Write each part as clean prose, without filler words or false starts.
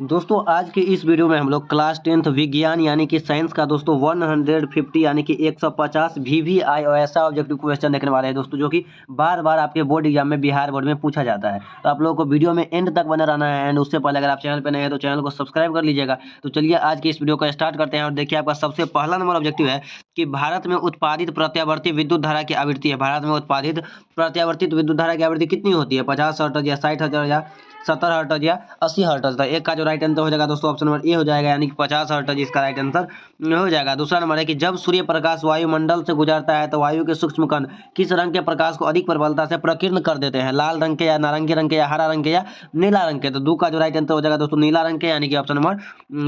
दोस्तों आज की इस वीडियो में हम लोग क्लास 10th विज्ञान यानी कि साइंस का दोस्तों 150 यानी कि 150 VVI और ऐसा ऑब्जेक्टिव क्वेश्चन देखने वाले हैं दोस्तों, जो कि बार बार आपके बोर्ड एग्जाम में बिहार बोर्ड में पूछा जाता है। तो आप लोगों को वीडियो में एंड तक बना रहना है। एंड उससे पहले अगर आप चैनल पर नए हैं तो चैनल को सब्सक्राइब कर लीजिएगा। तो चलिए आज की इस वीडियो को स्टार्ट करते हैं। और देखिए आपका सबसे पहला नंबर ऑब्जेक्टिव है कि भारत में उत्पादित प्रत्यावर्ती विद्युत धारा की आवृत्ति है। भारत में उत्पादित प्रत्यावर्तित विद्युत धारा की आवृत्ति कितनी होती है? 50 हर्ट्ज या 60 हर्ट्ज या 70 हर्ट्ज या 80 हर्ट्ज। तो एक का जो राइट आंसर हो जाएगा दोस्तों ऑप्शन नंबर ए हो जाएगा, यानी कि 50 हर्ट्ज इसका राइट आंसर हो जाएगा। दूसरा नंबर है कि जब सूर्य प्रकाश वायुमंडल से गुजरता है तो वायु के सूक्ष्म कण किस रंग के प्रकाश को अधिक प्रबलता से प्रकीर्ण कर देते हैं? लाल रंग के या नारंगी रंग के या हरा रंग के या नीला रंग के। तो दो का जो राइट आंसर हो जाएगा दोस्तों नीला रंग के, यानी कि ऑप्शन नंबर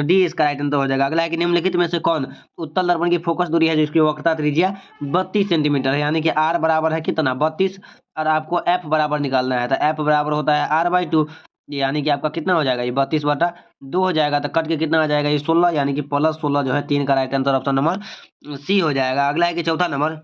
डी इसका राइट आंसर हो जाएगा। अगला है कि निम्नलिखित में से कौन उत्तल दर्पण की फोकस दूरी है जिसकी वक्रता त्रिज्या 32 सेंटीमीटर है? यानी कि आर बराबर है कितना? 32। और आपको एफ बराबर निकालना है, तो एफ बराबर होता है R/2, यानी कि आपका कितना हो जाएगा? ये 32/2 हो जाएगा। तो कट के कितना आ जाएगा? ये 16, यानी कि +16 जो है 3 का right answer option number C हो जाएगा। अगला है कि चौथा नंबर,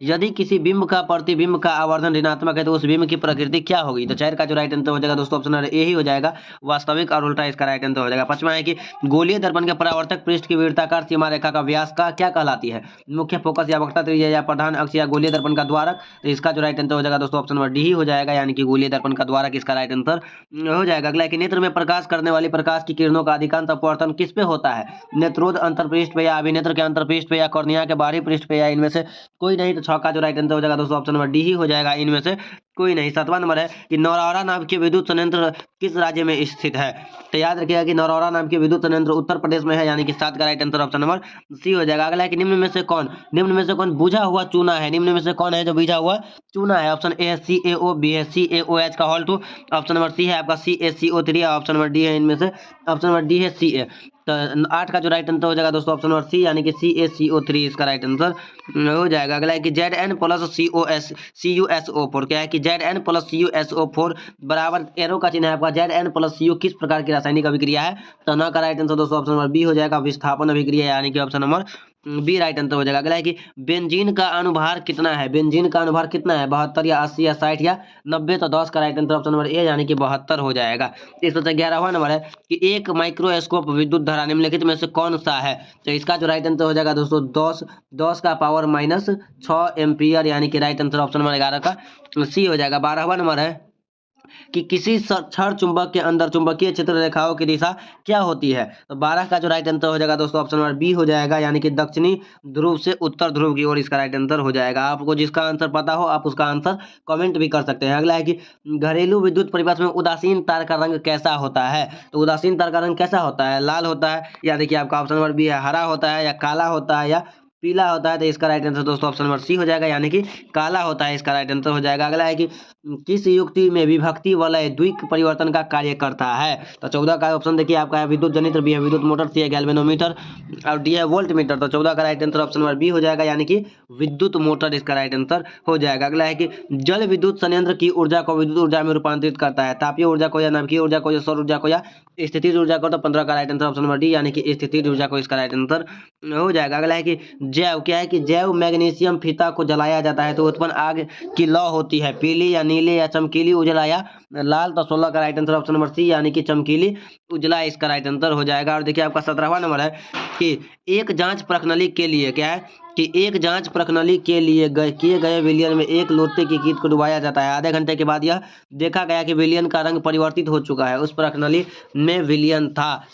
यदि किसी बिंब का प्रतिबिंब का आवर्धन ऋणात्मक है तो उस बिंब की प्रकृति क्या होगी? तो 4 का जो राइट आंसर हो जाएगा दोस्तों ऑप्शन नंबर ए ही हो जाएगा, वास्तविक और उल्टा इसका राइट आंसर हो जाएगा। पांचवा है कि गोलीय दर्पण के परावर्तक पृष्ठ की वृत्ताकार सीमा रेखा का व्यास का क्या कहलाती है? मुख्य फोकस या वक्रता त्रिज्या या प्रधान अक्ष या गोलीय दर्पण का द्वारक। तो इसका जो राइट आंसर हो जाएगा दोस्तों ऑप्शन नंबर डी ही हो जाएगा, यानी कि गोलीय दर्पण का द्वारक इसका राइट आंसर हो जाएगा। अगला है कि नेत्र में प्रकाश करने वाली प्रकाश की किरणों का अधिकांश अपवर्तन किस पे होता है? नेत्रोद अंतरपृष्ठ पे या अभिनेत्र के अंतरपृष्ठ पे या कॉर्निया के बाहरी पृष्ठ पे या इनमें से कोई नहीं। तो 6 का जो राइट आंसर हो जाएगा दोस्तों ऑप्शन नंबर डी ही हो जाएगा, इनमें से कोई नहीं। 7वां नंबर है कि नौरौरा नाम के विद्युत संयंत्र किस राज्य में स्थित है? तो याद रखिएगा कि नौरौरा नाम के विद्युत संयंत्र उत्तर प्रदेश में है, यानी कि 7 का right answer option number C हो जाएगा। अगला है कि निम्न में से कौन बुझा हुआ चूना है? निम्न में से कौन है जो बुझा हुआ चूना है? ऑप्शन ए है CaO, बी है CaOH का होल 2, ऑप्शन नंबर सी है आपका CaCO3, ऑप्शन नंबर डी है इनमें से ऑप्शन नंबर डी है Ca। तो 8 का जो राइट आंसर हो जाएगा दोस्तों ऑप्शन नंबर सी, यानी कि CaCO3 इसका राइट आंसर हो जाएगा। अगला है कि Zn+CuSO4, क्या है कि Zn+CuSO4 बराबर एरो का चिन्ह है आपका Zn+Cu किस प्रकार की रासायनिक अभिक्रिया है? तो न का राइट आंसर दोस्तों ऑप्शन नंबर बी हो जाएगा, विस्थापन अभिक्रिया, यानी कि option number B right answer हो जाएगा। अगला है कि बेंजीन का अनुभार कितना है? बेंजीन का अनुभार कितना है? 72 या 80 या 60 या 90। तो 10 का right answer option number A, यानी कि 72 हो जाएगा। इसमें से 11वां नंबर है कि एक माइक्रोस्कोप विद्युत धारा निम्नलिखित में से कौन सा है? तो इसका जो राइट आंसर हो जाएगा दोस्तों 10 का पावर -6 एम्पियर, यानी कि राइट आंसर ऑप्शन नंबर 11 का सी हो जाएगा। 12वां नंबर है कि किसी क्षण चुंबक के अंदर चुंबकीय क्षेत्र रेखाओं की दिशा क्या होती है? तो 12 का जो राइट आंसर हो जाएगा दोस्तों ऑप्शन नंबर बी हो जाएगा, यानी कि दक्षिणी ध्रुव से उत्तर ध्रुव की ओर इसका राइट आंसर हो जाएगा। आपको जिसका आंसर पता हो आप उसका आंसर कमेंट भी कर सकते हैं। अगला है कि घरेलू विद्युत परिपथ में उदासीन तार का रंग कैसा होता है? तो उदासीन तार का रंग कैसा होता है? लाल होता है, या देखिए आपका ऑप्शन नंबर बी है हरा होता है, या काला होता है, या पीला होता है। तो इसका राइट आंसर दोस्तों ऑप्शन नंबर सी हो जाएगा, यानी कि काला होता है, इसका राइट आंसर हो जाएगा। अगला है कि किस युक्ति में विभक्ति वलय द्विक परिवर्तन का कार्य करता है? तो 14 का ऑप्शन देखिए आपका है विद्युत जनित्र, बी है विद्युत मोटर, सी है गैल्वेनोमीटर और डी है वोल्ट मीटर। तो 14 का right answer option number B हो जाएगा, यानी कि विद्युत मोटर इसका राइट आंसर हो जाएगा। अगला है कि जल विद्युत संयंत्र की ऊर्जा को विद्युत ऊर्जा में रूपांतरित करता है? तापीय ऊर्जा को या नाभिकीय ऊर्जा को या सौर ऊर्जा को या स्थितिज ऊर्जा को। तो 15 का right answer option number D, यानी कि स्थितिज ऊर्जा को इसका राइट आंसर हो जाएगा। अगला है कि जैव, क्या है कि जैव मैग्नीशियम फीता को जलाया जाता है तो उत्पन्न आग की लौ होती है पीली या नीले या चमकीली उजला या लाल। तो 16 का right answer option number C, यानी कि चमकीली उजला इसका राइट आंसर हो जाएगा। और देखिए आपका 17वां नंबर है कि एक जांच प्रणाली के लिए, क्या है कि एक जांच प्रणाली के लिए किए गए विलयन में एक लोटे की कीट को डुबाया जाता है। आधे घंटे के बाद यह देखा गया कि विलयन का रंग परिवर्तित हो चुका है, उस प्रणाली में विलयन था।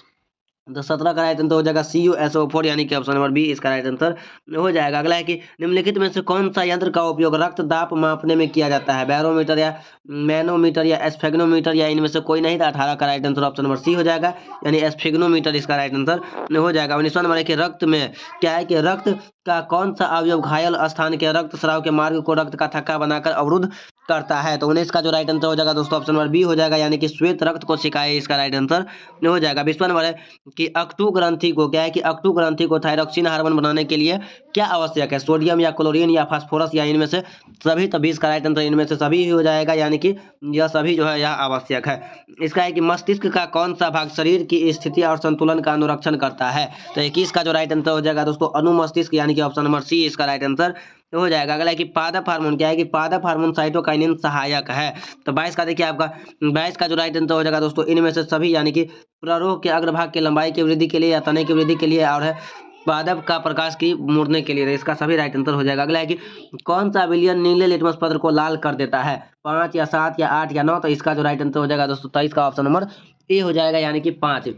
तो 17 का राइट आंसर हो जाएगा CuSO4, यानी कि ऑप्शन नंबर बी इसका राइट आंसर हो जाएगा। अगला है कि निम्नलिखित में से कौन सा यंत्र का उपयोग रक्त दाब मापने में किया जाता है? बैरोमीटर या मैनोमीटर या एस्फेग्नोमीटर या इनमें से कोई नहीं। था 18 का right answer option number C हो जाएगा, यानी एस्फेग्नोमीटर इसका राइट आंसर हो जाएगा। 19वां नंबर है कि रक्त में, क्या है कि रक्त का कौन सा अवयव घायल स्थान के रक्त स्राव के मार्ग को रक्त का थक्का बनाकर अवरुद्ध करता है? तो 19 का जो राइट आंसर हो जाएगा दोस्तों ऑप्शन नंबर बी हो जाएगा, यानी कि श्वेत रक्त को सिकाए इसका राइट आंसर हो जाएगा। 20वां नंबर है कि अक्टू ग्रंथि को, क्या है कि अक्टू ग्रंथि को थायरॉक्सिन हार्मोन बनाने के लिए क्या आवश्यक है? सोडियम या क्लोरीन या फास्फोरस या इनमें से सभी। तो 20 का राइट आंसर इनमें से सभी ही हो जाएगा, यानी कि यह सभी जो है यह आवश्यक है। इसका है कि मस्तिष्क का कौन सा भाग शरीर की स्थिति और संतुलन का अनुरक्षण करता है? तो 21 का जो राइट आंसर हो जाएगा दोस्तों अनुमस्तिष्क, यानी कि ऑप्शन नंबर सी इसका राइट आंसर तो हो जाएगा। अगला है कि पादप हार्मोन क्या है कि पादप हार्मोन साइटोकाइनिन सहायक है। तो 22 का देखिए आपका 22 का जो राइट आंसर हो जाएगा दोस्तों इनमें से सभी, यानी कि प्ररोह के अग्रभाग की लंबाई की वृद्धि के लिए या तने की वृद्धि के लिए और है पादप का प्रकाश की मुड़ने के लिए, इसका सभी राइट आंसर हो जाएगा। अगला है कि कौन सा विलयन नीले लिटमस पत्र को लाल कर देता है, 5 या 7 या 8 या 9। तो इसका जो राइट आंसर हो जाएगा दोस्तों 23 का ऑप्शन नंबर ए हो जाएगा, यानी कि 5।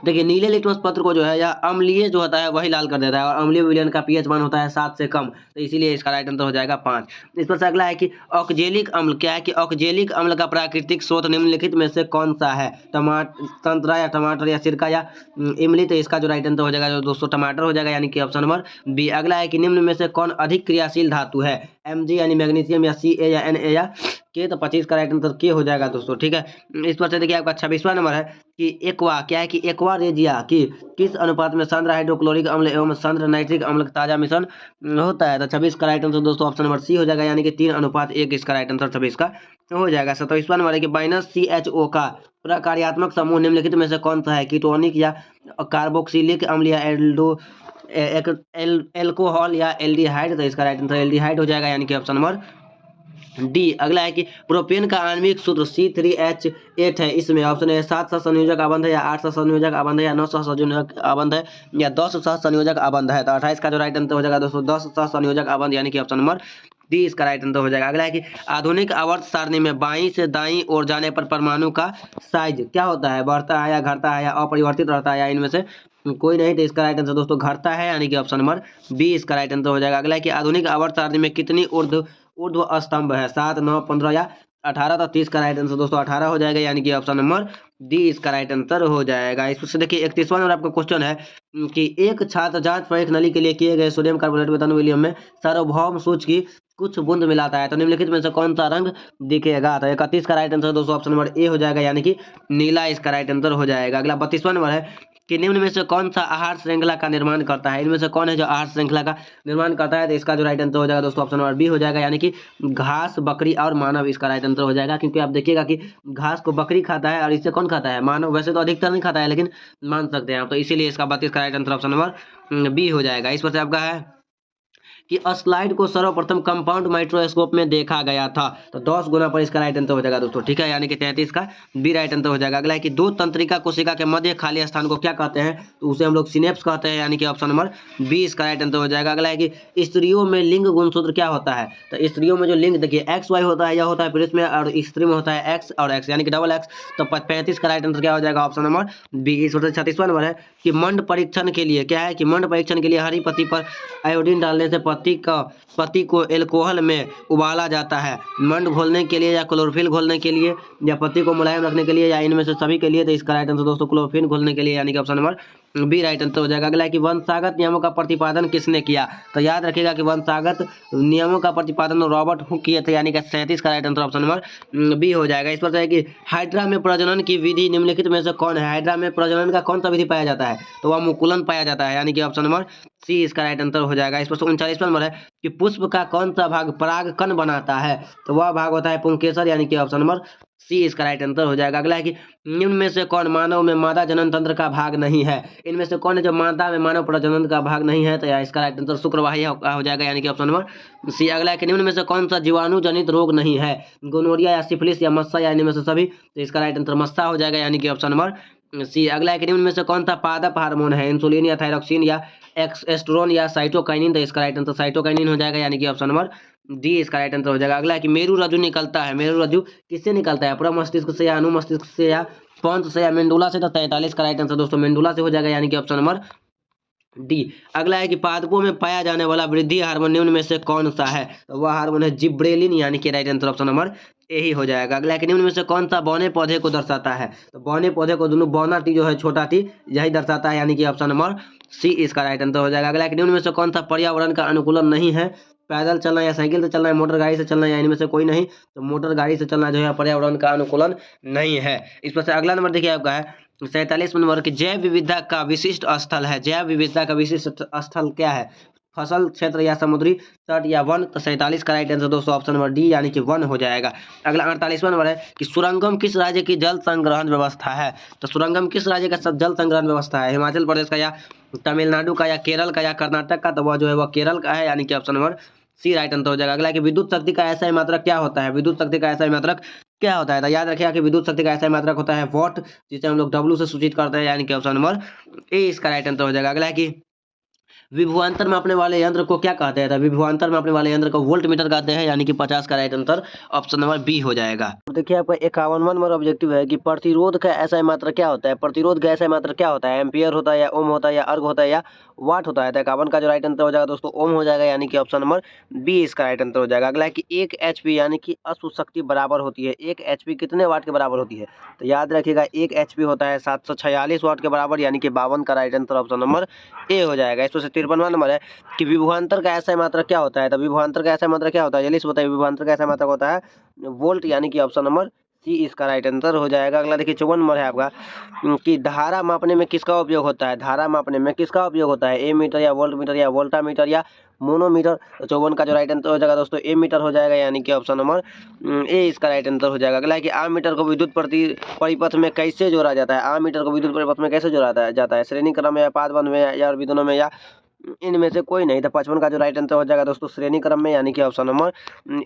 देखिए नीले लिटमस पत्र को जो है या अम्लीय जो होता है वही लाल कर देता है, और अम्लीय विलयन का पीएच मान होता है 7 से कम, तो इसीलिए इसका राइट आंसर हो जाएगा 5। इस पर से अगला है कि ऑक्जेलिक अम्ल क्या है कि ऑक्जेलिक अम्ल का प्राकृतिक स्रोत निम्नलिखित में से कौन सा है, टमाटर, संतरा या टमाटर या सिरका या इमली। तो इसका जो राइट आंसर हो जाएगा जो दोस्तों टमाटर हो जाएगा, यानी कि ऑप्शन नंबर बी। अगला है कि निम्न में से कौन अधिक क्रियाशील धातु है, Mg यानी मैग्नीशियम या Ca या Na या के। तो 25 का राइट आंसर के हो जाएगा दोस्तों, ठीक है। इस पर से देखिए आपका 26वां नंबर है कि एक्वा क्या है कि एक्वा रेजिया की किस अनुपात में सांद्र हाइड्रोक्लोरिक अम्ल एवं सांद्र नाइट्रिक अम्ल का ताजा मिश्रण होता है। तो 26 का राइट आंसर दोस्तों ऑप्शन नंबर सी हो जाएगा, यानी कि 3:1 इसका राइट आंसर 26 का हो जाएगा। 27वां नंबर है कि -CHO का प्रकार्यात्मक समूह निम्नलिखित में से कौन सा है, कीटोनिक या कार्बोक्सिलिक अम्ल या एल्कोहल या एल्डिहाइड। तो इसका राइट आंसर एल्डिहाइड हो जाएगा, यानी कि ऑप्शन नंबर डी। अगला है कि प्रोपेन का आणविक सूत्र C3H8 है, इसमें ऑप्शन है 7 सहसंयोजक आबंध है या 8 सहसंयोजक आबंध है या 9 सहसंयोजक आबंध है या 10 सहसंयोजक आबंध है। तो 28 का जो राइट आंसर हो जाएगा दोस्तों 10 सहसंयोजक आबंध, यानी कि ऑप्शन नंबर डी इसका राइट आंसर हो जाएगा। अगला है कि आधुनिक आवर्त सारणी में बाईं से दाईं ओर जाने पर परमाणु का साइज क्या होता है, बढ़ता है या घटता है या अपरिवर्तित रहता है या इनमें से कोई नहीं। तो इसका राइट आंसर दोस्तों घटता है, यानी कि ऑप्शन नंबर बी इसका राइट आंसर हो जाएगा। अगला है कि आधुनिक आवर्त सारणी में कितनी ऊर्ध्व स्तंभ है, 7, 9, 15 या 18। तो 30 का राइट आंसर दोस्तों 18 हो जाएगा, यानी कि ऑप्शन नंबर डी इसका राइट आंसर हो जाएगा। इससे देखिए 31वां नंबर आपका क्वेश्चन है कि एक छात्र जांच प्रयोग नली के लिए किए गए सोडियम कार्बोनेट में विलियम में सार्वभौम सूच की कुछ बूंद मिलाता है, तो निम्नलिखित में से कौन सा रंग दिखेगा। तो 31 का राइट आंसर दोस्तों ऑप्शन नंबर ए हो जाएगा, यानी कि नीला इसका राइट आंसर हो जाएगा। अगला 32वां नंबर है कि निम्न में से कौन सा आहार श्रृंखला का निर्माण करता है, इनमें से कौन है जो आहार श्रृंखला का निर्माण करता है। तो इसका जो राइट आंसर हो जाएगा दोस्तों ऑप्शन नंबर बी हो जाएगा, यानी कि घास, बकरी और मानव इसका राइट आंसर हो जाएगा। क्योंकि आप देखिएगा कि घास को बकरी खाता है और इससे कौन खाता है, मानव। वैसे तो अधिकतर नहीं खाता है, लेकिन मान सकते हैं आप, तो इसीलिए इसका 32 का right answer option number B हो जाएगा। इस पर से आपका है कि स्लाइड को सर्वप्रथम कंपाउंड माइक्रोस्कोप में देखा गया था, तो 10 गुना पर इसका राइट आंसर हो जाएगा दोस्तों, ठीक है, यानी कि 33 का बी राइट आंसर हो जाएगा। अगला है कि दो तंत्रिका कोशिका के मध्य खाली स्थान को क्या कहते हैं, तो उसे हम लोग सिनेप्स कहते हैं, यानी कि ऑप्शन नंबर बी इसका राइट आंसर हो जाएगा। अगला है कि स्त्रियों में लिंग गुणसूत्र क्या होता है, तो स्त्रियों में जो लिंग देखिए XY होता है, यह होता है पुरुष में, और स्त्री में होता है X और X, यानी कि डबल X। तो 35 का राइट आंसर क्या हो जाएगा, ऑप्शन नंबर बी। इस वजह से 36वां नंबर है कि मंड परीक्षण के लिए क्या है कि मंड परीक्षण के लिए हरी पत्ती पर आयोडीन डालने से पत्ती को एल्कोहल में उबाला जाता है, मंड घोलने के लिए या क्लोरोफिल घोलने के लिए या पत्ती को मुलायम रखने के लिए या इनमें से सभी के लिए। तो इसका राइट आंसर दोस्तों क्लोरोफिल घोलने के लिए, यानी कि option number B right answer हो जाएगा। अगला है कि वंशागत नियमों का प्रतिपादन किसने किया, तो याद रखिएगा कि वंशागत नियमों का प्रतिपादन रॉबर्ट हुक किए थे, यानी कि 37 का right answer option number B हो जाएगा। इस पर है कि हाइड्रा में प्रजनन की विधि निम्नलिखित में से कौन है, हाइड्रा में प्रजनन का कौन सा विधि पाया जाता है, तो वह मुकुलन पाया जाता है, यानी कि ऑप्शन नंबर सी इसका राइट आंसर हो जाएगा। इस पर 39वां नंबर है कि पुष्प का कौन सा भाग परागकण बनाता है, तो वह भाग होता है पुंकेसर, यानी कि ऑप्शन नंबर सी इसका राइट आंसर हो जाएगा। अगला है कि निम्न में से कौन मानव में मादा जनन तंत्र का भाग नहीं है, इनमें से कौन है जो मादा में मानव प्रजनन का भाग नहीं है, तो इसका राइट आंसर शुक्रवाही हो जाएगा, यानी कि ऑप्शन नंबर सी। अगला है कि निम्न में से कौन सा जीवाणु जनित रोग नहीं है, गोनोरिया या सिफिलिस या मस्सा या इनमें से सभी। तो इसका राइट आंसर मस्सा हो जाएगा, यानी कि ऑप्शन नंबर सी। अगला है कि निम्न में से कौन सा पादप हार्मोन है, इंसुलिन या थायरोक्सिन या एस्ट्रोन या साइटोकाइनिन। तो इसका राइट आंसर साइटोकाइनिन हो जाएगा, यानी कि ऑप्शन नंबर डी इसका राइट आंसर हो जाएगा। अगला है कि मेरु रज्जु निकलता है, मेरु रज्जु किससे निकलता है, पूरा मस्तिष्क से या अनुमस्तिष्क से या पॉन्स से या मेंडुला से। तो 43 का राइट आंसर दोस्तों मेंडुला से हो जाएगा, यानी कि ऑप्शन नंबर डी। अगला है कि पादपों में पाया जाने वाला वृद्धि हार्मोन निम्न में से कौन सा है, तो वह हार्मोन है जिब्रेलिन, यानी कि राइट आंसर ऑप्शन नंबर यही हो जाएगा। अगला है कि निम्न में से कौन सा बौने पौधे को दर्शाता है, तो बौने पौधे को दोनों बौना टी जो है छोटा टी यही दर्शाता है, यानी कि ऑप्शन नंबर सी इसका राइट आंसर हो जाएगा। अगला है कि निम्न में से कौन सा पर्यावरण का अनुकूलन नहीं है, पैदल चलना या साइकिल से चलना या मोटर गाड़ी से चलना या इनमें से कोई नहीं। तो मोटर गाड़ी से चलना जो है पर्यावरण का अनुकूलन नहीं है। इस पर से अगला नंबर देखिए आपका है 47वां नंबर की जैव विविधता का विशिष्ट स्थल है, जैव विविधता का विशिष्ट स्थल क्या है, फसल क्षेत्र या समुद्री तट या वन। तो 47 का राइट आंसर दोस्तों ऑप्शन नंबर डी, यानी कि वन हो जाएगा। अगला 48वां नंबर है कि सुरंगम किस राज्य की जल संग्रहण व्यवस्था है, तो सुरंगम किस राज्य का जल संग्रहण व्यवस्था है, हिमाचल प्रदेश का या तमिलनाडु का या केरल का या कर्नाटक का। तो वह जो है वह केरल का है, यानी कि option number C right answer हो जाएगा। अगला है कि विद्युत शक्ति का ऐसा मात्रक क्या होता है? विद्युत शक्ति का ऐसा मात्रक क्या होता है? तो याद रखिएगा कि विद्युत शक्ति का ऐसा मात्रक होता है वॉट, जिसे हम लोग डब्ल्यू से सूचित करते हैं, यानी कि ऑप्शन नंबर ए इसका राइट आंसर हो जाएगा। अगला है कि विभवांतर मापने वाले यंत्र को क्या कहते हैं? तो विभवांतर मापने वाले यंत्र को वोल्ट मीटर कहते हैं, यानी कि 50 का right answer option number B हो जाएगा। देखिए आपका 51वां नंबर ऑब्जेक्टिव है कि प्रतिरोध का ऐसा मात्रा क्या होता है? प्रतिरोध का ऐसा मात्रा क्या होता है? एम्पियर होता है या ओम होता है या अर्ग होता है या वाट होता है? तो 51 का जो राइट आंसर हो जाएगा दोस्तों ओम हो जाएगा, यानी कि ऑप्शन नंबर बी इसका राइट आंसर हो जाएगा। अगला है कि 1 एचपी यानी कि अश्व शक्ति बराबर होती है, 1 एचपी कितने वाट के बराबर होती है? तो याद रखिएगा 1 एचपी होता है 746 वाट के बराबर, यानी कि 52 का right answer option number A हो जाएगा। इसमें से 53वां नंबर है कि विभवांतर का ऐसा मात्रा क्या होता है? तो विभवांतर का ऐसा मात्रा क्या होता है? जल्दी से बताइए, विभवांतर का ऐसा मात्रा होता है वोल्ट, यानी कि ऑप्शन नंबर सी इसका राइट आंसर हो जाएगा। अगला देखिए 54 नंबर है आपका कि धारा मापने में किसका उपयोग होता है? धारा मापने में किसका उपयोग होता है? ए मीटर या वोल्ट मीटर या वोल्टा मीटर या मोनोमीटर? तो 54 का जो राइट आंसर हो जाएगा दोस्तों ए मीटर हो जाएगा, यानी कि ऑप्शन नंबर ए इसका राइट आंसर हो जाएगा। अगला है कि आम मीटर को विद्युत परिपथ में कैसे जोड़ा जाता है? आम मीटर को विद्युत परिपथ में कैसे जोड़ा जाता है? श्रेणी क्रम में या पादबंद में या विधुनों में या इनमें से कोई नहीं? तो 55 का जो राइट आंसर हो जाएगा दोस्तों श्रेणी क्रम में, यानी कि ऑप्शन नंबर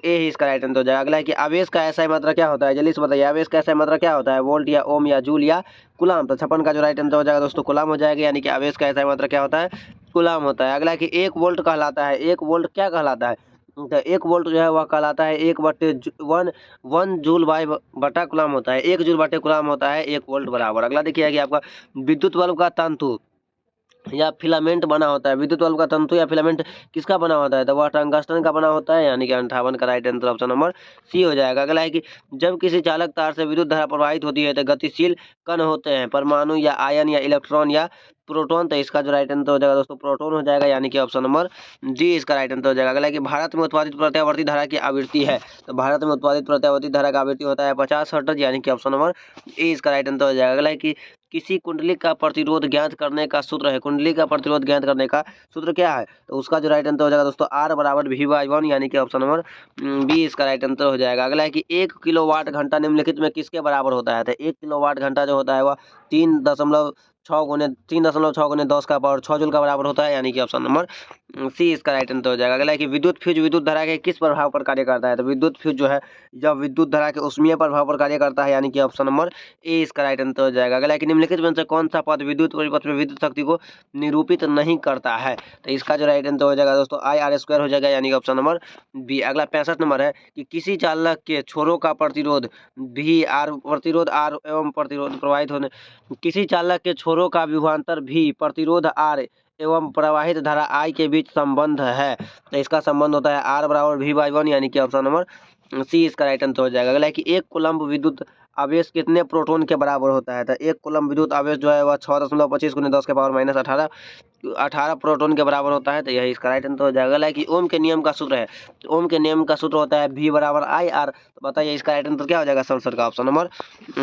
ए ही इसका राइट आंसर हो जाएगा। अगला है कि आवेश का ऐसा मात्रा क्या होता है? जल्दी से बताइए, आवेश का ऐसा मात्रा क्या होता है? वोल्ट या ओम या जूल या कूलाम? तो 56 का जो राइट आंसर हो जाएगा दोस्तों कूलाम हो जाएगा, यानी कि आवेश का ऐसा मात्रा क्या होता है? कूलाम होता है। अगला है कि 1 वोल्ट कहलाता है, 1 वोल्ट क्या कहलाता है? तो 1 वोल्ट जो है वह कहलाता है 1 जूल बाय बटा कूलाम होता है, 1 जूल बटे कूलाम होता है 1 वोल्ट बराबर। अगला देखिए कि आपका विद्युत बल्ब का तंतु या फिलामेंट बना होता है, विद्युत बल्ब का तंतु या फिलामेंट किसका बना होता है? तो वह टंगस्टन का बना होता है, यानी कि 58 का right answer option number C हो जाएगा। अगला है कि जब किसी चालक तार से विद्युत धारा प्रवाहित होती है तो गतिशील कण होते हैं, परमाणु या आयन या इलेक्ट्रॉन या प्रोटॉन? तो इसका जो राइट आंसर हो जाएगा दोस्तों प्रोटॉन हो जाएगा, यानी कि ऑप्शन नंबर डी इसका राइट आंसर हो जाएगा। अगला है कि भारत में उत्पादित प्रत्यावर्ती धारा की आवृत्ति है, तो भारत में उत्पादित प्रत्यावर्ती धारा का आवृत्ति होता है 50 हर्ट्ज, यानी कि ऑप्शन नंबर ए इसका राइट आंसर हो जाएगा। अगला है कि किसी कुंडली का प्रतिरोध ज्ञात करने का सूत्र है, कुंडली का प्रतिरोध ज्ञात करने का सूत्र क्या है? तो उसका जो राइट आंसर हो जाएगा दोस्तों आर बराबर V/1, यानी कि ऑप्शन नंबर बी इसका राइट आंसर हो जाएगा। अगला है कि 1 किलोवाट घंटा निम्नलिखित में किसके बराबर होता है? तो 1 किलोवाट घंटा जो होता है वह 3.6 गुने 10 का पावर 6 जूल का बराबर होता है, यानी कि ऑप्शन नंबर सी इसका राइट आंसर हो जाएगा। अगला है कि विद्युत फ्यूज विद्युत धारा के किस प्रभाव पर कार्य करता है? तो विद्युत फ्यूज जो है जब विद्युत धारा के ऊष्मीय प्रभाव पर कार्य करता है, यानी कि ऑप्शन नंबर ए इसका राइट आंसर हो जाएगा। अगला है कि निम्नलिखित में से कौन सा पद विद्युत परिपथ में विद्युत शक्ति को निरूपित नहीं करता है? तो इसका जो राइट आंसर हो जाएगा दोस्तों IR² हो जाएगा, यानी कि ऑप्शन नंबर बी। अगला 65 नंबर है कि किसी चालक के छोरों का प्रतिरोध भी आर एवं प्रतिरोध प्रवाहित होने किसी चालक के छोरों का विभवांतर भी प्रतिरोध आर एवं प्रवाहित धारा आई के बीच संबंध है, तो इसका संबंध होता है आर बराबर V/1, यानी कि ऑप्शन नंबर सी इसका राइट आंसर हो जाएगा। अगला है कि 1 कूलम्ब विद्युत आवेश कितने प्रोटॉन के बराबर होता है? तो 1 कूलम्ब विद्युत आवेश जो है वह 6.25 × 10 के पावर माइनस 18 प्रोटॉन के बराबर होता है, तो यही इसका राइट आंसर हो जाएगा। अगला है कि ओम के नियम का सूत्र है, तो ओम के नियम का सूत्र होता है V बराबर IR, तो बताइए इसका राइट आंसर क्या हो जाएगा? सर का ऑप्शन नंबर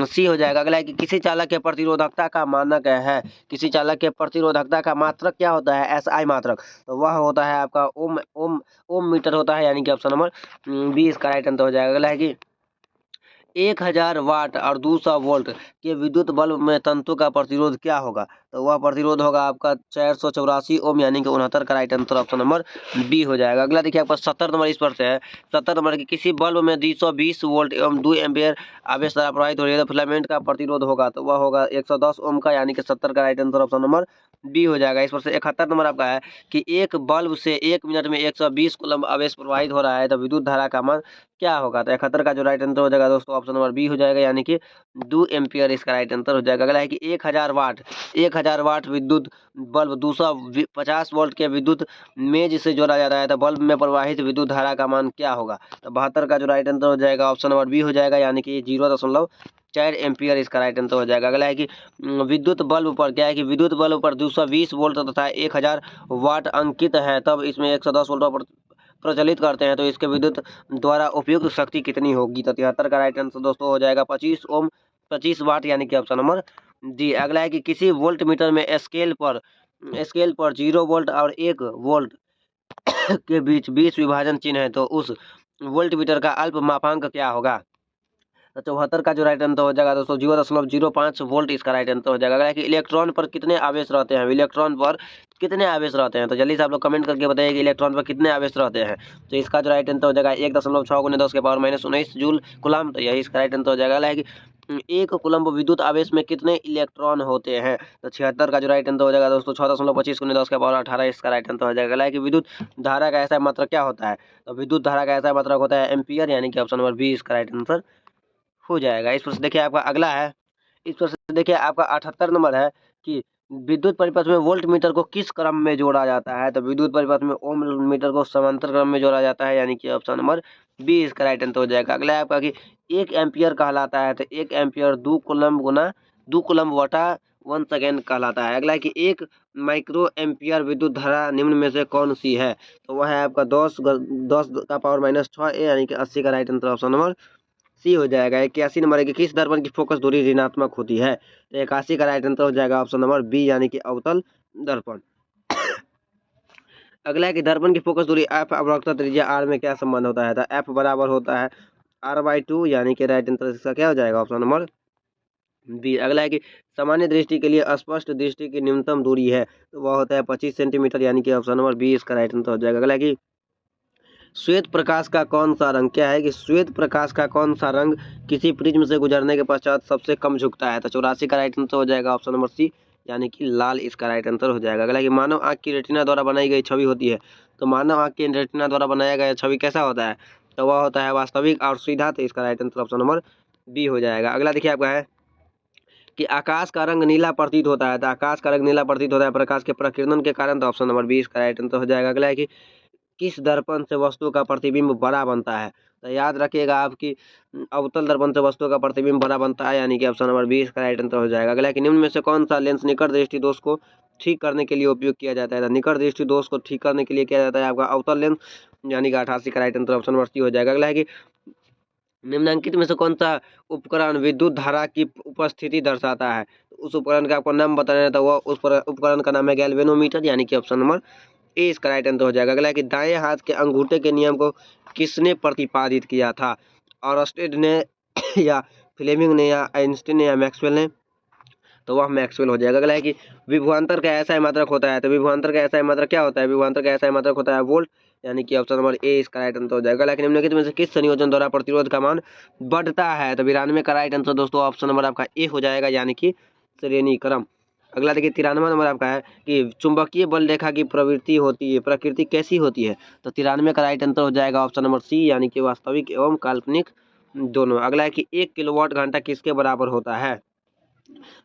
सी हो जाएगा। अगला है कि किसी चालक के प्रतिरोधकता का मानक है, किसी चालक के प्रतिरोधकता का मात्रक क्या होता है? SI मात्रक, तो वह होता है आपका ओम मीटर होता है, यानी कि ऑप्शन नंबर बी इसका राइट आंसर हो जाएगा। अगला है कि 1000 वाट और 200 वोल्ट के विद्युत बल्ब में तंतु का प्रतिरोध क्या होगा? तो वह प्रतिरोध होगा आपका 484 ओम, यानी कि 69 का right answer option number B हो जाएगा। अगला देखिए आपका 70 नंबर इस पर से है, 70 नंबर की किसी बल्ब में 220 वोल्ट एवं 2 एम्पियर आवेश द्वारा प्रवाहित हो रही है तो फिलामेंट का प्रतिरोध होगा, तो वह होगा 110 ओम का, यानी कि 70 का right answer option number B हो जाएगा। इस पर से 71 नंबर आपका है कि एक बल्ब से 1 मिनट में 120 कूलम्ब आवेश प्रवाहित हो रहा है तो विद्युत धारा का मान क्या होगा? तो 71 का जो राइट आंसर हो जाएगा दोस्तों ऑप्शन नंबर बी हो जाएगा, यानी कि 2 एम्पियर इसका राइट आंसर हो जाएगा। अगला है कि 1000 वाट विद्युत बल्ब 250 वोल्ट के विद्युत मेज से जोड़ा जाता है तो बल्ब में प्रवाहित विद्युत धारा का मान क्या होगा? तो 72 का जो राइट आंसर हो जाएगा ऑप्शन नंबर बी हो जाएगा, यानी कि 0.4 एम्पियर इसका राइट आंसर हो जाएगा। अगला है कि विद्युत बल्ब पर क्या है कि विद्युत बल्ब पर 220 वोल्ट तथा 1000 वाट अंकित है, तब इसमें 110 वोल्ट पर प्रचलित करते हैं तो इसके विद्युत द्वारा उपयुक्त शक्ति कितनी होगी? तो 73 का राइट आंसर दोस्तों हो जाएगा 25 ओम 25 वाट, यानी कि ऑप्शन नंबर डी। अगला है कि किसी वोल्ट मीटर में स्केल पर 0 वोल्ट और 1 वोल्ट के बीच 20 विभाजन चिन्ह है तो उस वोल्ट मीटर का अल्प मापांक क्या होगा? तो 74 का जो राइट आंसर हो जाएगा दोस्तों 0.05 वोल्ट इसका राइट आंसर हो जाएगा। अगला है कि इलेक्ट्रॉन पर कितने आवेश रहते हैं? इलेक्ट्रॉन पर कितने आवेश रहते हैं? तो जल्दी से आप लोग कमेंट करके बताइए कि इलेक्ट्रॉन पर कितने आवेश रहते हैं। तो इसका जो राइट आंसर हो जाएगा 1.6 × 10⁻⁻19 जूल कूलम्ब। तो यही इसका राइट आंसर हो जाएगा। अगला है कि 1 कूलम्ब विद्युत आवेश में कितने इलेक्ट्रॉन होते हैं? तो 76 का जो राइट आंसर हो जाएगा दोस्तों 6.25 × 10⁻18 इसका राइट आंसर हो जाएगा। अगला है कि विद्युत धारा का ऐसा मात्रक क्या होता है? तो विद्युत धारा का ऐसा मात्रक होता है एम्पियर, यानी कि ऑप्शन नंबर बी इसका राइट आंसर हो जाएगा। इस प्रश्न देखिए आपका अगला है, इस प्रश्न देखिए आपका 78 नंबर है कि विद्युत परिपथ में वोल्ट मीटर को किस क्रम में जोड़ा जाता है? तो विद्युत परिपथ में ओम मीटर को समांतर क्रम में जोड़ा जाता है, यानी कि ऑप्शन नंबर बी इसका राइट आंसर हो जाएगा। अगला है आपका कि 1 एम्पियर कहलाता है, तो 1 एम्पियर 2 कूलम्ब गुना 2 कूलम्ब बटा 1 सेकेंड कहलाता है। अगला है कि 1 माइक्रो एम्पियर विद्युत धारा निम्न में से कौन सी है? तो वह है आपका 10⁻⁻6 यानी कि 80 का right answer option number C हो जाएगा। 81 नंबर है कि किस दर्पण की फोकस दूरी ऋणात्मक होती है? तो 81 का राइट आंसर हो जाएगा ऑप्शन नंबर बी, यानी कि अवतल दर्पण। अगला है कि दर्पण की फोकस दूरी एफ अवक्रता त्रिज्या आर में क्या संबंध होता है? तो एफ बराबर होता है r/2, यानी कि राइट आंसर इसका क्या हो जाएगा ऑप्शन नंबर बी। अगला है कि सामान्य दृष्टि के लिए स्पष्ट दृष्टि की न्यूनतम दूरी है, तो वह होता है 25 सेंटीमीटर, यानी कि ऑप्शन नंबर बी इसका राइट आंसर हो जाएगा। अगला है कि श्वेत प्रकाश का कौन सा रंग, क्या है कि श्वेत प्रकाश का कौन सा रंग किसी प्रिज्म से गुजरने के पश्चात सबसे कम झुकता है? तो 84 का राइट आंसर हो जाएगा ऑप्शन नंबर सी, यानी कि लाल इसका राइट आंसर हो जाएगा। अगला कि मानव आंख की रेटिना द्वारा बनाई गई छवि होती है, तो मानव आंख की रेटिना द्वारा बनाया गया छवि कैसा होता है? तो वह होता है वास्तविक और सीधा, तो इसका right answer option number B हो जाएगा। अगला देखिए आपका है कि आकाश का रंग नीला प्रतीत होता है, तो आकाश का रंग नीला प्रतीत होता है प्रकाश के प्रकीर्णन के कारण, तो ऑप्शन नंबर बी इसका राइट आंसर हो जाएगा। अगला है कि किस दर्पण से वस्तु का प्रतिबिंब बड़ा बनता है? तो याद रखिएगा आपकी अवतल दर्पण से वस्तु का प्रतिबिंब बड़ा बनता है, यानी कि ऑप्शन नंबर 20 का राइट आंसर हो जाएगा। अगला है कि निम्न में से कौन सा लेंस निकट दृष्टि दोष को ठीक करने के लिए उपयोग किया जाता है? तो निकट दृष्टि दोष को ठीक करने के लिए किया जाता है आपका अवतल लेंस, यानी कि 88 का right answer option number C हो जाएगा। अगला है कि निम्नलिखित में से कौन सा उपकरण विद्युत धारा की उपस्थिति दर्शाता है? उस उपकरण का आपको नाम बताना है, तो वह उस उपकरण का नाम है गैल्वेनोमीटर, यानी कि ऑप्शन नंबर ए इसका राइट आंसर हो जाएगा। अगला है कि दाएं हाथ के अंगूठे के नियम को किसने प्रतिपादित किया था? ऑरस्टेड ने या फ्लेमिंग ने या आइंस्टीन ने या मैक्सवेल ने? तो वह मैक्सवेल हो जाएगा। अगला है कि विभवांतर का ऐसा मात्रक होता है, तो विभवांतर का ऐसा मात्रक क्या होता है? विभवांतर का ऐसा मात्रक होता है वोल्ट, यानी कि ऑप्शन नंबर ए इसका राइट आंसर हो जाएगा। लेकिन निम्नलिखित में से किस संयोजन द्वारा प्रतिरोध का मान बढ़ता है? तो 92 का राइट आंसर दोस्तों ऑप्शन नंबर आपका ए हो जाएगा, यानी कि श्रेणी क्रम। अगला देखिए 93 नंबर आपका है कि चुंबकीय बल रेखा की प्रवृत्ति होती है, प्रकृति कैसी होती है? तो 93 का राइट आंसर हो जाएगा ऑप्शन नंबर सी, यानी कि वास्तविक एवं काल्पनिक दोनों। अगला है कि 1 किलोवाट घंटा किसके बराबर होता है?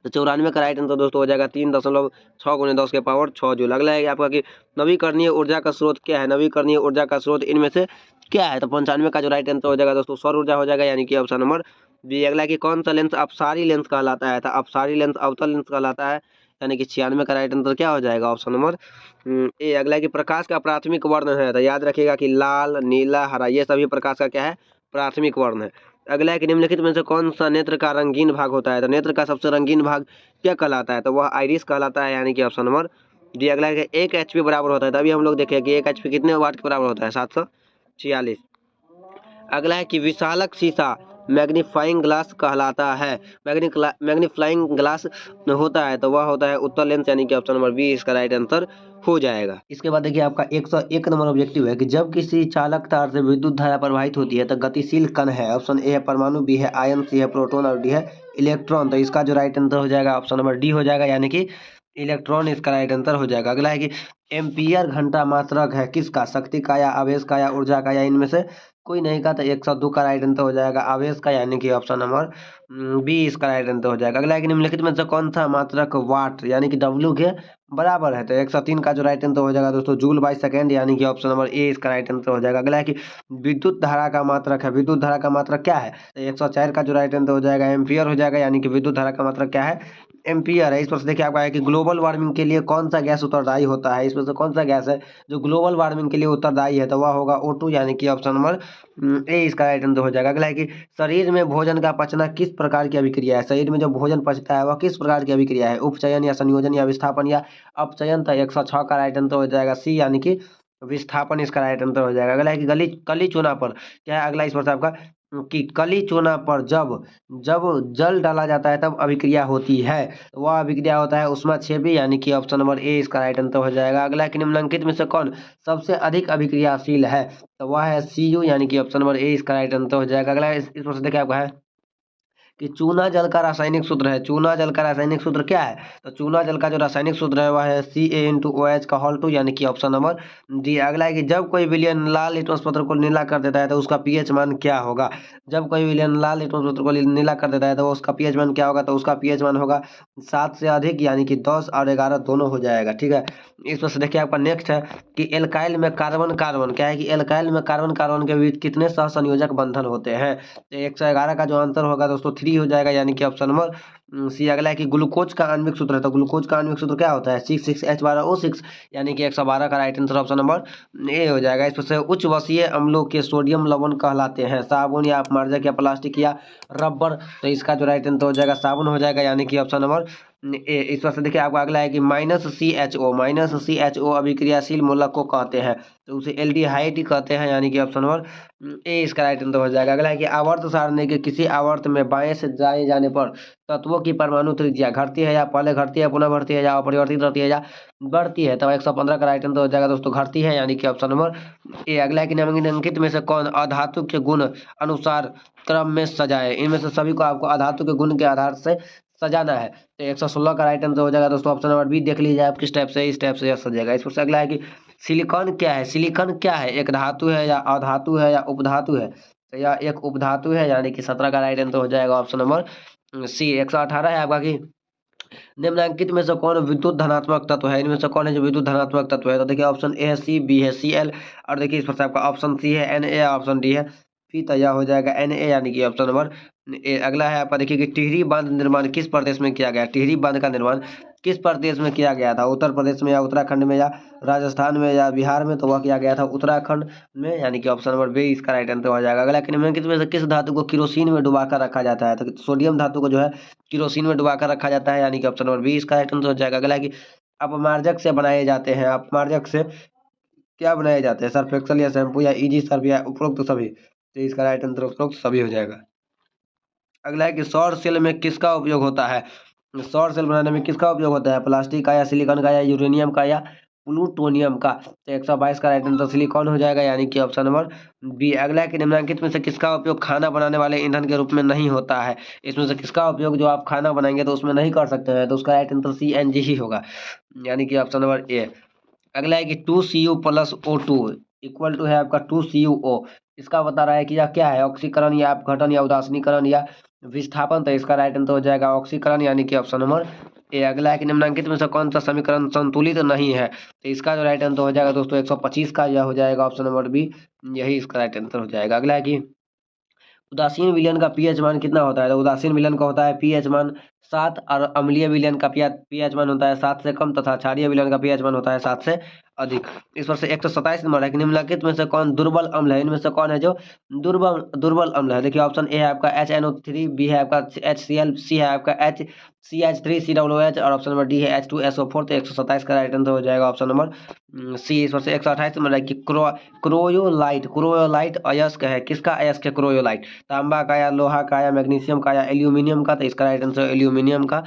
तो 94 का राइट आंसर दोस्तों हो जाएगा 3.6 × 10⁻6 जूल। अगला है आपका कि नवीकरणीय ऊर्जा का स्रोत क्या है? नवीकरणीय ऊर्जा का स्रोत इनमें से क्या है? तो 95 का जो राइट आंसर हो जाएगा दोस्तों सौर ऊर्जा हो जाएगा, यानी कि ऑप्शन नंबर बी। अगला है कि कौन सा लेंस अपसारी लेंस कहलाता है? तो अपसारी लेंस अवतल लेंस कहलाता है, यानी कि 96 का राइट आंसर क्या हो जाएगा ऑप्शन नंबर ए। अगला है कि प्रकाश का प्राथमिक वर्ण है, तो याद रखिएगा कि लाल, नीला, हरा ये सभी प्रकाश का क्या है? प्राथमिक वर्ण है। अगला है कि निम्नलिखित में से कौन सा नेत्र का रंगीन भाग होता है? तो नेत्र का सबसे रंगीन भाग क्या कहलाता है? तो वह आइरिस कहलाता है, यानी कि ऑप्शन नंबर डी। अगला है कि 1 HP बराबर होता है, तभी हम लोग देखें कि 1 HP कितने वाट के बराबर होता है? 746। अगला है कि विशालक शीशा मैग्नीफाइंग ग्लास कहलाता है, मैग्नीफाइंग ग्लास होता है, तो वह होता है उत्तल लेंस, यानी कि ऑप्शन नंबर बी इसका राइट आंसर हो जाएगा। इसके बाद देखिए आपका 101 नंबर ऑब्जेक्टिव है कि जब किसी चालक तार से विद्युत धारा प्रवाहित होती है तो गतिशील कण है, ऑप्शन ए है परमाणु, बी है आयन, सी है प्रोटॉन और डी है इलेक्ट्रॉन। तो इसका जो राइट आंसर हो जाएगा ऑप्शन नंबर डी हो जाएगा, यानी कि इलेक्ट्रॉन इसका राइट आंसर हो जाएगा। अगला है कि एम्पियर घंटा मात्रक है किसका? शक्ति का या आवेश का या ऊर्जा का या इनमें से कोई नहीं का? तो 102 का राइट आंसर हो जाएगा आवेश का, यानी कि ऑप्शन नंबर बी इसका राइट आंसर हो जाएगा। अगला है कि निम्नलिखित में से कौन सा मात्रक वाट यानी कि डब्ल्यू के बराबर है? तो 103 का जो राइट आंसर हो जाएगा दोस्तों जूल बाई सेकेंड, यानी कि ऑप्शन नंबर ए इसका राइट आंसर हो जाएगा। अगला है कि विद्युत धारा का मात्रक है, विद्युत धारा का मात्रक क्या है? तो 104 का जो राइट आंसर हो जाएगा एम्पियर हो जाएगा, यानी कि विद्युत धारा का मात्रक क्या है? एम्पियर है। इस पर से देखिए आपका है कि ग्लोबल वार्मिंग के लिए कौन सा गैस उत्तरदायी होता है? इसमें से कौन सा गैस है जो ग्लोबल वार्मिंग के लिए उत्तरदायी है? तो वह होगा O2, यानी कि ऑप्शन नंबर ए इसका राइट आंसर हो जाएगा। अगला है कि शरीर में भोजन का पचना किस प्रकार की अभिक्रिया है? शरीर में जो भोजन पचता है वह किस प्रकार की अभिक्रिया है? उपचयन या संयोजन या विस्थापन या अपचयन? तो 106 का राइट आंसर हो जाएगा सी, यानी कि विस्थापन इसका राइट आंसर हो जाएगा। अगला है कि गली कली चूना पर क्या है? अगला इस पर आपका कि कली चूना पर जब जब जल डाला जाता है तब अभिक्रिया होती है, तो वह अभिक्रिया होता है उष्माक्षेपी, यानी कि ऑप्शन नंबर ए इसका राइट आंसर हो जाएगा। अगला है कि निम्नलिखित में से कौन सबसे अधिक अभिक्रियाशील है, तो वह है Cu, यानी कि ऑप्शन नंबर ए इसका राइट आंसर हो जाएगा। अगला इस प्रश्न देखिए आपका है कि चूना जल का रासायनिक सूत्र है, चूना जल का रासायनिक सूत्र क्या है, तो चूना जल का जो रासायनिक सूत्र है वह है Ca का होल 2, यानी कि ऑप्शन नंबर डी। अगला है कि जब कोई विलयन लाल लिटमस पत्र को नीला कर देता है तो उसका पीएच मान क्या होगा, जब कोई विलयन लाल लिटमस पत्र को नीला कर देता है तो उसका पीएच मान क्या होगा, तो उसका पीएच मान होगा 7 से अधिक, यानी कि 10 और 11 दोनों हो जाएगा। ठीक है, इस पर से देखिए आपका नेक्स्ट है कि एल्काइल में कार्बन कार्बन क्या है कि एल्काइल में कार्बन कार्बन के बीच कितने सहसंयोजक बंधन होते हैं, तो 111 का जो आंसर होगा दोस्तों 3 हो जाएगा, यानी कि ऑप्शन नंबर सी। अगला है कि ग्लूकोज का आणविक सूत्र है, तो ग्लूकोज का आणविक सूत्र क्या होता है 6,6H12O6, यानी कि 112 का right answer option number A हो जाएगा। इस पर से उच्च वसीय अम्लों के सोडियम लवण कहलाते हैं, साबुन या अपमार्जक या प्लास्टिक या रबर, तो इसका जो राइट आंसर हो जाएगा साबुन हो जाएगा, यानी कि ऑप्शन नंबर ए। इस पर से देखिए आपको अगला है कि -CHO अभिक्रियाशील मूलक को कहते हैं, तो उसे एल्डिहाइड कहते हैं, यानी कि ऑप्शन नंबर ए इसका राइट आंसर हो जाएगा। अगला है कि आवर्त सारणी के किसी आवर्त में बाएं से दाएं जाने पर तत्वों की परमाणु त्रिज्या घटती है या पहले घटती है पुनः बढ़ती है या अपरिवर्तित रहती है या बढ़ती है, तो 115 का राइट आंसर हो जाएगा दोस्तों घटती है, यानी कि ऑप्शन नंबर ए। अगला है कि निम्नलिखित में से कौन अधातु के गुण अनुसार क्रम में सजाए, इनमें से सभी को आपको अधातु के गुण के आधार से सजाना है, तो 116 का राइट आंसर हो जाएगा दोस्तों ऑप्शन नंबर बी। देख लीजिए आप किस टाइप से इस टाइप से यह सजेगा। इस पर से अगला है कि सिलिकॉन क्या है, सिलिकॉन क्या है, एक धातु है या अधातु है या उपधातु है, तो यह एक उपधातु है, यानी कि 17 का राइट आंसर हो जाएगा ऑप्शन नंबर सी। 118 है आपका कि निम्नलिखित में से कौन विद्युत धनात्मक तत्व है, इनमें से कौन है जो विद्युत धनात्मक तत्व है, तो देखिए ऑप्शन ए है सी, बी है Cl, और देखिए इस पर से आपका ऑप्शन सी है Na, ऑप्शन डी है पी, तो यह हो जाएगा Na, यानी कि ऑप्शन नंबर ए। अगला है आपका देखिए कि टिहरी बांध निर्माण किस प्रदेश में किया गया, टिहरी बांध का निर्माण किस प्रदेश में किया गया था, उत्तर प्रदेश में या उत्तराखंड में या राजस्थान में या बिहार में, तो वह किया गया था उत्तराखंड में, यानी कि ऑप्शन नंबर बी इसका राइट आंसर हो जाएगा। अगला निम्नलिखित में से किस धातु को किरोसिन में डुबाकर रखा जाता है, तो सोडियम धातु को जो है किरोसिन में डुबाकर रखा जाता है, यानी कि ऑप्शन नंबर बी इसका राइट आंसर हो जाएगा। अगला कि अपमार्जक से बनाए जाते हैं, अपमार्जक से क्या बनाए जाते हैं, सर्फ एक्सल या शैम्पू या इजी सर्फ या उपरोक्त सभी, तो इसका राइट आंसर उपरोक्त सभी हो जाएगा। अगला है कि सौर सेल में किसका उपयोग होता है, सौर सेल बनाने में किसका उपयोग होता है, प्लास्टिक का या सिलिकॉन का या यूरेनियम का या प्लूटोनियम का, तो 122 का राइट आंसर सिलिकॉन हो जाएगा, यानी कि ऑप्शन नंबर बी। अगला है कि निम्नलिखित में से किसका उपयोग खाना बनाने वाले ईंधन के रूप में नहीं होता है, इसमें से किसका उपयोग जो आप खाना बनाएंगे तो उसमें नहीं कर सकते हैं, तो उसका राइट आंसर CNG ही होगा, यानी कि ऑप्शन नंबर ए। अगला है कि 2Cu plus O2 equal to है आपका 2CuO, इसका बता रहा है कि यह क्या है, ऑक्सीकरण या अपघटन या उदासीनीकरण या विस्थापन, तो इसका राइट आंसर हो जाएगा ऑक्सीकरण, यानी कि ऑप्शन नंबर ए। अगला है कि निम्नलिखित में से कौन सा समीकरण संतुलित नहीं है, तो इसका जो राइट आंसर हो जाएगा दोस्तों 125 का यह हो जाएगा ऑप्शन नंबर बी, यही इसका राइट आंसर हो जाएगा। अगला है कि उदासीन विलयन का पीएच मान कितना होता है, तो उदासीन विलयन का होता है पीएच मान 7, और अम्लीय विलयन का पीएच मान होता है 7 से कम, तथा क्षारीय विलयन का पीएच मान होता है 7 से अधिक। इस पर से 127 नंबर है कि निम्नलिखित में से कौन दुर्बल अम्ल है, इनमें से कौन है जो दुर्बल अम्ल है, देखिए ऑप्शन ए है आपका HNO3, बी है आपका HCl, सी है आपका CH3COOH, और ऑप्शन नंबर डी है H2SO4, तो 127 का राइट आंसर हो जाएगा ऑप्शन नंबर सी। इस पर से 128 नंबर है कि क्रोयोलाइट अयस्क है, किसका अयस्क है क्रोयोलाइट, तांबा का या लोहा का या मैग्नीशियम का या एल्यूमिनियम का, तो इसका राइट आंसर एल्यूमिनियम का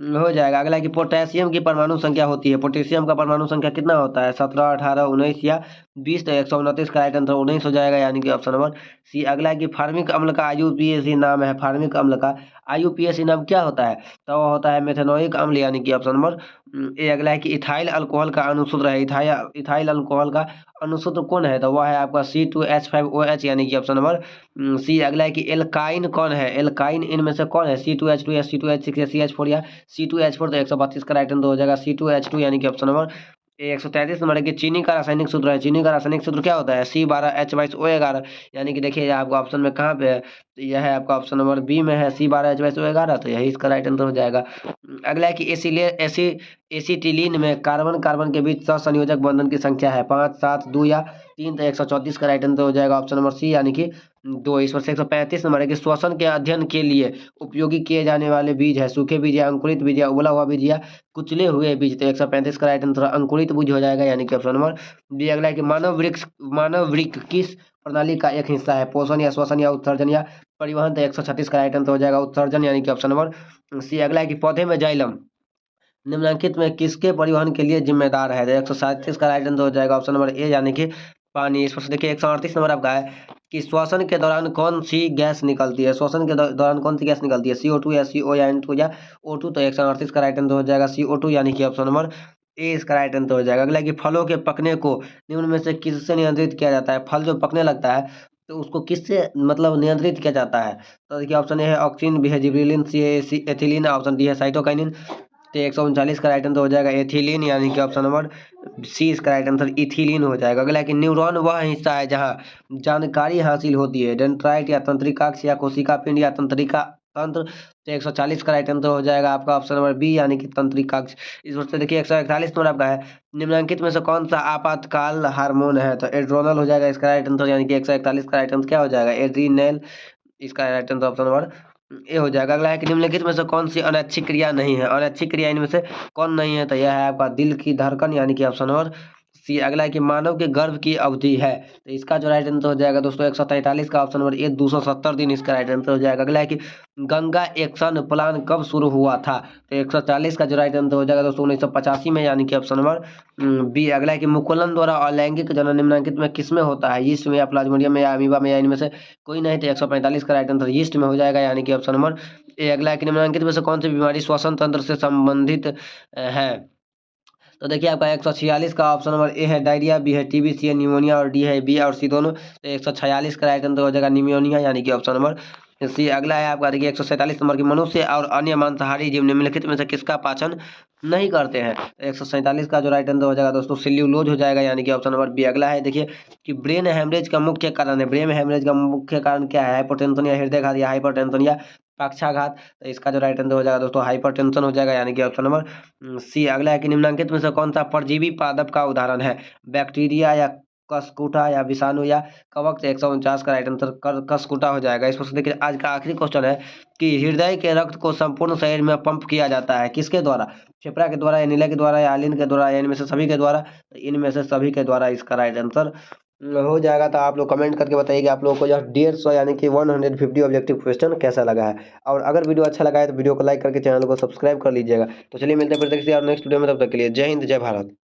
हो जाएगा। अगला है कि पोटेशियम की परमाणु संख्या होती है, पोटेशियम का परमाणु संख्या कितना होता है 17, 18, 19 या 20, तो 129 का राइट आंसर 19 हो जाएगा, यानी कि ऑप्शन नंबर सी। अगला है कि फार्मिक अम्ल का IUPAC नाम है, फार्मिक अम्ल का IUPAC नाम क्या होता है, तो वह होता है मेथेनोइक अम्ल, यानी कि ऑप्शन नंबर ए। अगला है कि इथाइल अल्कोहल का अणुसूत्र है, इथाइल अल्कोहल का अणुसूत्र कौन है, तो वह है आपका C2H5OH, यानी कि ऑप्शन नंबर सी। अगला है कि एल्काइन कौन है, एल्काइन इनमें से कौन है C2H2 या C2H6 या CH4 या C2H4, तो 132 का राइट आंसर हो जाएगा C2H2, यानी कि ऑप्शन नंबर 133 नंबर है कि चीनी का रासायनिक सूत्र है, चीनी का रासायनिक सूत्र क्या होता है C12H22O11, यानी कि देखिए आपको ऑप्शन में कहाँ पे है, तो यह है आपका ऑप्शन नंबर बी में है C12H22O11, तो यही इसका राइट आंसर हो जाएगा। अगला है कि एसिटिलीन में कार्बन कार्बन के बीच सहसंयोजक बंधन की संख्या है 5, 7, 2 या 3, तो 134 का राइट आंसर हो जाएगा ऑप्शन नंबर सी, यानी कि 2। इस पर से 135 नंबर है कि श्वसन के अध्ययन के लिए उपयोगी किए जाने वाले बीज है, सूखे बीज या अंकुरित बीज या उबला हुआ बीज या कुचले हुए बीज, तो 135 का राइट आंसर अंकुरित बीज हो जाएगा, यानी कि ऑप्शन नंबर बी। अगला है कि मानव वृक्ष किस प्रणाली का एक हिस्सा है। पोषण या श्वसन या उत्सर्जन या परिवहन, तो 136 का राइट आंसर हो जाएगा उत्सर्जन, यानी कि ऑप्शन नंबर सी। अगला है कि पौधे में जाइलम निम्नलिखित में किसके परिवहन के लिए जिम्मेदार है? 137 का राइट आंसर हो जाएगा ऑप्शन नंबर ए, यानी कि पानी। इस पर से देखिए 138 नंबर आपका है कि श्वसन के दौरान कौन सी गैस निकलती है? श्वसन के दौरान कौन सी गैस निकलती है? CO2 या CO या N2 या O2, तो 138 का राइट आंसर हो जाएगा CO2, यानी कि ऑप्शन नंबर ए इसका राइट आंसर हो जाएगा। अगला कि फलों के पकने को निम्न में से किससे नियंत्रित किया जाता है? फल जो पकने लगता है तो उसको किससे मतलब नियंत्रित किया जाता है? तो देखिए ऑप्शन ए है ऑक्सीन, बी है जिबरेलिन, सी है एथिलीन, ऑप्शन डी है साइटोकाइनिन, तो 139 का राइट आंसर हो जाएगा एथिलीन, यानी कि ऑप्शन नंबर सी इसका राइट आंसर इथिलीन हो जाएगा। अगला है कि न्यूरॉन वह हिस्सा है जहाँ जानकारी हासिल होती है। डेंड्राइट या तंत्रिकाक्ष या कोशिका पिंड या तंत्रिका तंत्र, तो 140 का राइट आंसर हो जाएगा आपका ऑप्शन नंबर बी, यानी कि तंत्रिकाक्ष। इस वक्त देखिए 141 नंबर आपका है निम्नलिखित में से कौन सा आपातकाल हार्मोन है? तो एड्रोनल हो जाएगा इसका राइट आंसर, यानी कि 141 का राइट आंसर क्या हो जाएगा? एड्रीनल, इसका right answer option number A हो जाएगा। अगला है कि निम्नलिखित में से कौन सी अनैच्छिक क्रिया नहीं है? अनैच्छिक क्रिया इनमें से कौन नहीं है? तो यह है आपका दिल की धड़कन, यानी कि ऑप्शन नंबर सी। अगला है कि मानव के गर्भ की अवधि है, तो इसका जो राइट आंसर हो जाएगा दोस्तों 143 का ऑप्शन नंबर ए 270 दिन इसका राइट आंसर हो जाएगा। अगला है कि गंगा एक्शन प्लान कब शुरू हुआ था? तो 140 का जो राइट आंसर हो जाएगा दोस्तों 1985 में, यानी कि ऑप्शन नंबर बी। अगला है कि मुकुलन द्वारा अलैंगिक जनन निम्नलिखित में किसमें होता है? यीस्ट में या प्लाज्मोडियम में या अमीबा में या इनमें से कोई नहीं, तो 145 का राइट आंसर यीस्ट में हो जाएगा, यानी कि ऑप्शन नंबर ए। अगला है कि निम्नलिखित में से कौन सी बीमारी श्वसन तंत्र से संबंधित है? तो देखिए आपका 146 का ऑप्शन नंबर ए है डायरिया, बी है टीबी, सी है निमोनिया और डी है बी और सी दोनों, तो 146 का राइट आंसर हो जाएगा निमोनिया, यानी कि ऑप्शन नंबर सी। अगला है आपका देखिए 147 नंबर की मनुष्य और अन्य मांसाहारी जीव निम्नलिखित में से किसका पाचन नहीं करते हैं? तो 147 का जो राइट आंसर हो जाएगा दोस्तों सेल्यूलोज हो जाएगा, यानी कि ऑप्शन नंबर बी। अगला है देखिए कि ब्रेन हेमरेज का मुख्य कारण है। ब्रेन हेमरेज का मुख्य कारण क्या है? हाइपोटेंशन या हृदयघात या हाइपरटेंशन या पक्षाघात, तो इसका जो राइट आंसर हो जाएगा दोस्तों हाइपरटेंशन हो जाएगा, यानी कि ऑप्शन नंबर सी। अगला है कि निम्नलिखित में से कौन सा परजीवी पादप का उदाहरण है? बैक्टीरिया या कसकुटा या विषाणु या कवक, तो 149 का राइट आंसर कसकुटा हो जाएगा। इस पर से देखिए आज का आखिरी क्वेश्चन है कि हृदय के रक्त को संपूर्ण शरीर में पंप किया जाता है किसके द्वारा? फेफड़ा के द्वारा या नीले के द्वारा या आलिन के द्वारा या इनमें से सभी के द्वारा? तो इनमें से सभी के द्वारा इसका राइट आंसर हो जाएगा। तो आप लोग कमेंट करके बताइए कि आप लोगों को यह 150 यानी कि 150 ऑब्जेक्टिव क्वेश्चन कैसा लगा है। और अगर वीडियो अच्छा लगा है तो वीडियो को लाइक करके चैनल को सब्सक्राइब कर लीजिएगा। तो चलिए मिलते हैं फिर से किसी और नेक्स्ट वीडियो में, तब तक के लिए जय हिंद जय भारत।